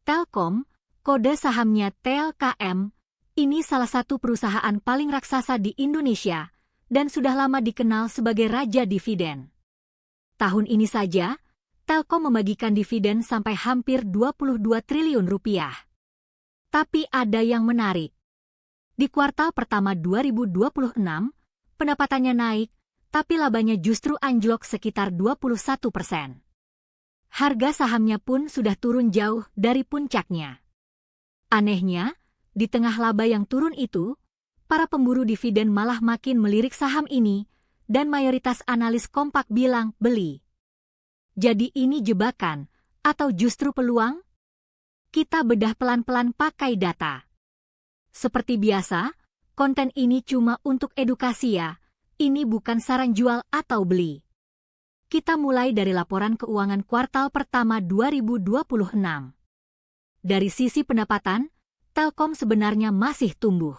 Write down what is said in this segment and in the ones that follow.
Telkom, kode sahamnya TLKM, ini salah satu perusahaan paling raksasa di Indonesia dan sudah lama dikenal sebagai raja dividen. Tahun ini saja, Telkom membagikan dividen sampai hampir 22 triliun rupiah. Tapi ada yang menarik. Di kuartal pertama 2026, pendapatannya naik, tapi labanya justru anjlok sekitar 21%. Harga sahamnya pun sudah turun jauh dari puncaknya. Anehnya, di tengah laba yang turun itu, para pemburu dividen malah makin melirik saham ini, dan mayoritas analis kompak bilang beli. Jadi ini jebakan, atau justru peluang? Kita bedah pelan-pelan pakai data. Seperti biasa, konten ini cuma untuk edukasi ya, ini bukan saran jual atau beli. Kita mulai dari laporan keuangan kuartal pertama 2026. Dari sisi pendapatan, Telkom sebenarnya masih tumbuh.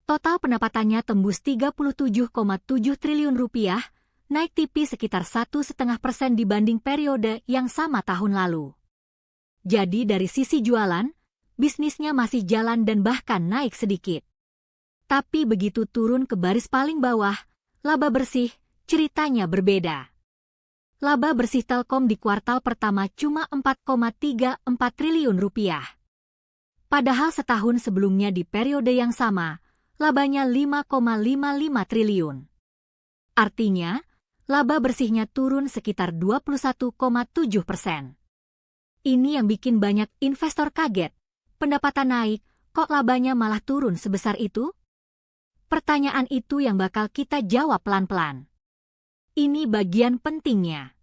Total pendapatannya tembus 37,7 triliun rupiah, naik tipis sekitar 1,5% dibanding periode yang sama tahun lalu. Jadi dari sisi jualan, bisnisnya masih jalan dan bahkan naik sedikit. Tapi begitu turun ke baris paling bawah, laba bersih, ceritanya berbeda. Laba bersih Telkom di kuartal pertama cuma 4,34 triliun rupiah. Padahal setahun sebelumnya di periode yang sama, labanya 5,55 triliun. Artinya, laba bersihnya turun sekitar 21,7%. Ini yang bikin banyak investor kaget. Pendapatan naik, kok labanya malah turun sebesar itu? Pertanyaan itu yang bakal kita jawab pelan-pelan. Ini bagian pentingnya.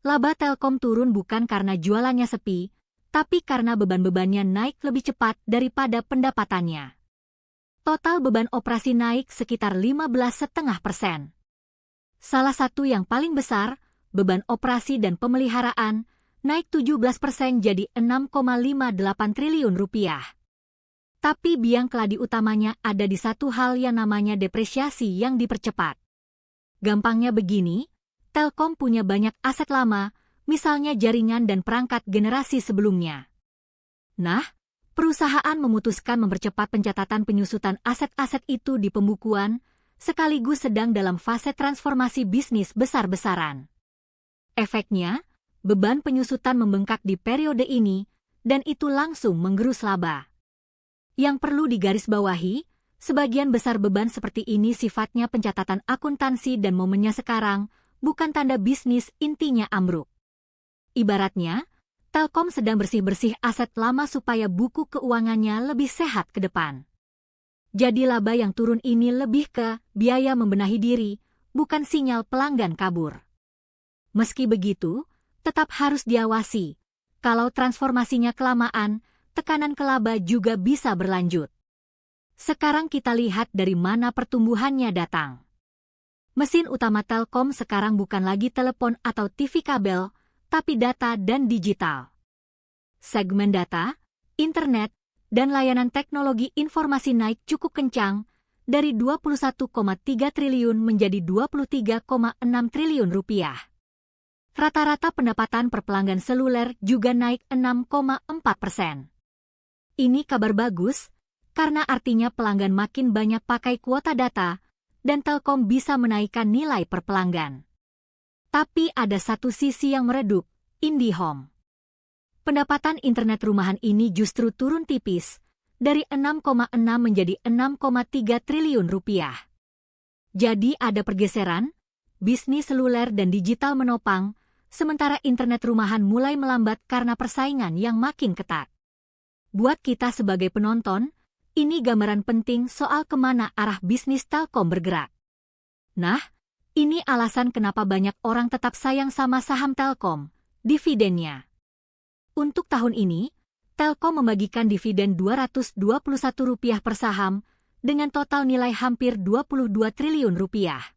Laba Telkom turun bukan karena jualannya sepi, tapi karena beban-bebannya naik lebih cepat daripada pendapatannya. Total beban operasi naik sekitar 15,5%. Salah satu yang paling besar, beban operasi dan pemeliharaan, naik 17% jadi 6,58 triliun rupiah. Tapi biang keladi utamanya ada di satu hal yang namanya depresiasi yang dipercepat. Gampangnya begini, Telkom punya banyak aset lama, misalnya jaringan dan perangkat generasi sebelumnya. Nah, perusahaan memutuskan mempercepat pencatatan penyusutan aset-aset itu di pembukuan, sekaligus sedang dalam fase transformasi bisnis besar-besaran. Efeknya, beban penyusutan membengkak di periode ini, dan itu langsung menggerus laba. Yang perlu digarisbawahi, sebagian besar beban seperti ini sifatnya pencatatan akuntansi dan momennya sekarang, bukan tanda bisnis intinya ambruk. Ibaratnya, Telkom sedang bersih-bersih aset lama supaya buku keuangannya lebih sehat ke depan. Jadi laba yang turun ini lebih ke biaya membenahi diri, bukan sinyal pelanggan kabur. Meski begitu, tetap harus diawasi. Kalau transformasinya kelamaan, tekanan ke laba juga bisa berlanjut. Sekarang kita lihat dari mana pertumbuhannya datang. Mesin utama Telkom sekarang bukan lagi telepon atau TV kabel, tapi data dan digital. Segmen data, internet, dan layanan teknologi informasi naik cukup kencang, dari 21,3 triliun menjadi 23,6 triliun rupiah. Rata-rata pendapatan per pelanggan seluler juga naik 6,4%. Ini kabar bagus, karena artinya pelanggan makin banyak pakai kuota data, dan Telkom bisa menaikkan nilai per pelanggan. Tapi ada satu sisi yang meredup, IndiHome. Pendapatan internet rumahan ini justru turun tipis, dari 6,6 menjadi 6,3 triliun rupiah. Jadi ada pergeseran, bisnis seluler dan digital menopang, sementara internet rumahan mulai melambat karena persaingan yang makin ketat. Buat kita sebagai penonton, ini gambaran penting soal kemana arah bisnis Telkom bergerak. Nah, ini alasan kenapa banyak orang tetap sayang sama saham Telkom, dividennya. Untuk tahun ini, Telkom membagikan dividen Rp221 per saham dengan total nilai hampir 22 triliun rupiah.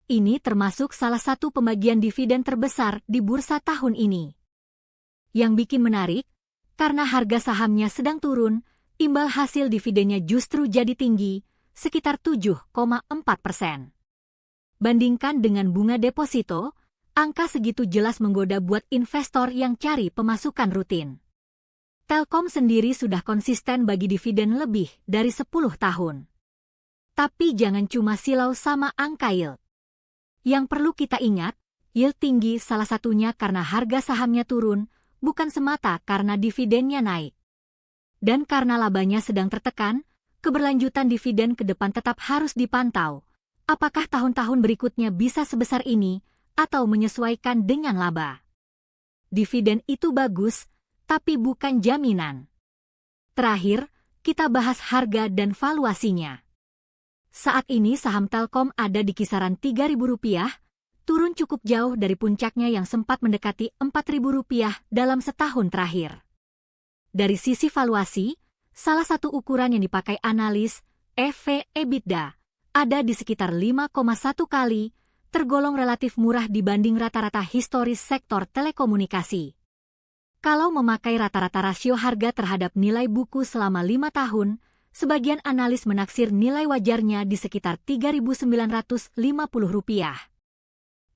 Ini termasuk salah satu pembagian dividen terbesar di bursa tahun ini. Yang bikin menarik, karena harga sahamnya sedang turun, imbal hasil dividennya justru jadi tinggi, sekitar 7,4%. Bandingkan dengan bunga deposito, angka segitu jelas menggoda buat investor yang cari pemasukan rutin. Telkom sendiri sudah konsisten bagi dividen lebih dari 10 tahun. Tapi jangan cuma silau sama angka yield. Yang perlu kita ingat, yield tinggi salah satunya karena harga sahamnya turun, bukan semata karena dividennya naik. Dan karena labanya sedang tertekan, keberlanjutan dividen ke depan tetap harus dipantau. Apakah tahun-tahun berikutnya bisa sebesar ini, atau menyesuaikan dengan laba? Dividen itu bagus, tapi bukan jaminan. Terakhir, kita bahas harga dan valuasinya. Saat ini saham Telkom ada di kisaran Rp3.000, turun cukup jauh dari puncaknya yang sempat mendekati Rp4.000 dalam setahun terakhir. Dari sisi valuasi, salah satu ukuran yang dipakai analis, EV/EBITDA, ada di sekitar 5,1 kali, tergolong relatif murah dibanding rata-rata historis sektor telekomunikasi. Kalau memakai rata-rata rasio harga terhadap nilai buku selama 5 tahun, sebagian analis menaksir nilai wajarnya di sekitar Rp3.950.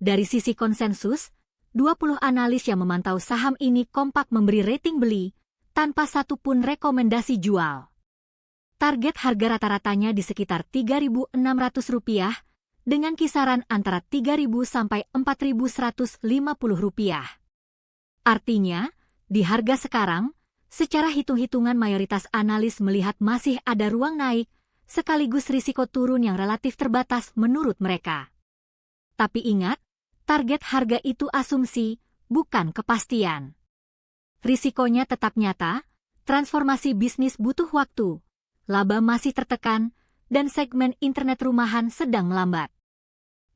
Dari sisi konsensus, 20 analis yang memantau saham ini kompak memberi rating beli, tanpa satupun rekomendasi jual. Target harga rata-ratanya di sekitar Rp3.600, dengan kisaran antara Rp3.000 sampai Rp4.150. Artinya, di harga sekarang, secara hitung-hitungan mayoritas analis melihat masih ada ruang naik, sekaligus risiko turun yang relatif terbatas menurut mereka. Tapi ingat, target harga itu asumsi, bukan kepastian. Risikonya tetap nyata, transformasi bisnis butuh waktu, laba masih tertekan, dan segmen internet rumahan sedang melambat.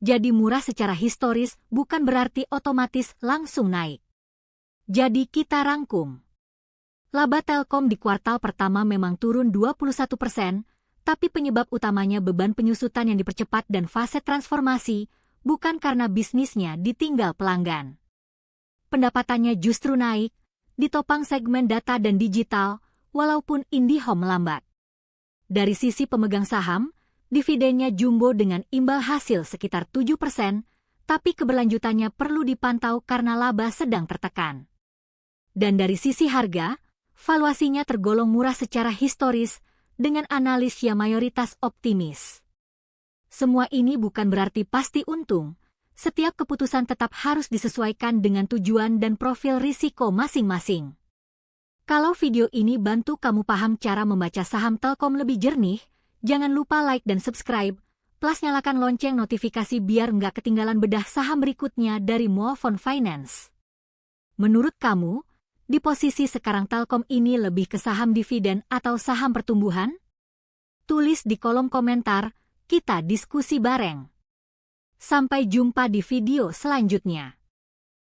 Jadi murah secara historis bukan berarti otomatis langsung naik. Jadi kita rangkum. Laba Telkom di kuartal pertama memang turun 21%, tapi penyebab utamanya beban penyusutan yang dipercepat dan fase transformasi, bukan karena bisnisnya ditinggal pelanggan. Pendapatannya justru naik, ditopang segmen data dan digital, walaupun IndiHome melambat. Dari sisi pemegang saham, dividennya jumbo dengan imbal hasil sekitar 7%, tapi keberlanjutannya perlu dipantau karena laba sedang tertekan. Dan dari sisi harga, valuasinya tergolong murah secara historis, dengan analis yang mayoritas optimis. Semua ini bukan berarti pasti untung. Setiap keputusan tetap harus disesuaikan dengan tujuan dan profil risiko masing-masing. Kalau video ini bantu kamu paham cara membaca saham Telkom lebih jernih, jangan lupa like dan subscribe, plus nyalakan lonceng notifikasi biar nggak ketinggalan bedah saham berikutnya dari Moafon Finance. Menurut kamu, di posisi sekarang Telkom ini lebih ke saham dividen atau saham pertumbuhan? Tulis di kolom komentar, kita diskusi bareng. Sampai jumpa di video selanjutnya.